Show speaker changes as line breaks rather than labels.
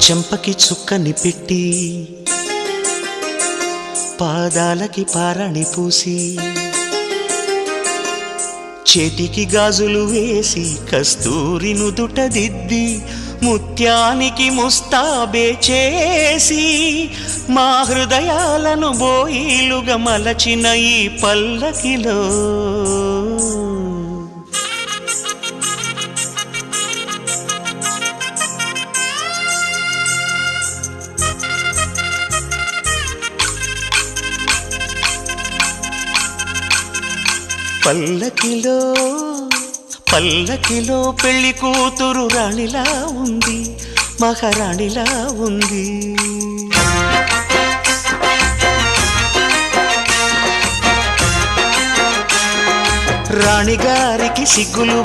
చెంపకి చుక్కని పెట్టి పాదాలకి పారాణి పూసి చేతికి గాజులు వేసి కస్తూరి నుదుట దిద్ది ముత్యానికి ముస్తాబే చేసి మా హృదయాలను బోయిలుగా మలచిన ఈ పల్లకిలో పల్లకిలో పల్లకిలో పెళ్లి కూతురు రాణిలా ఉంది, మహారాణిలా ఉంది. రాణిగారికి సిగ్గులు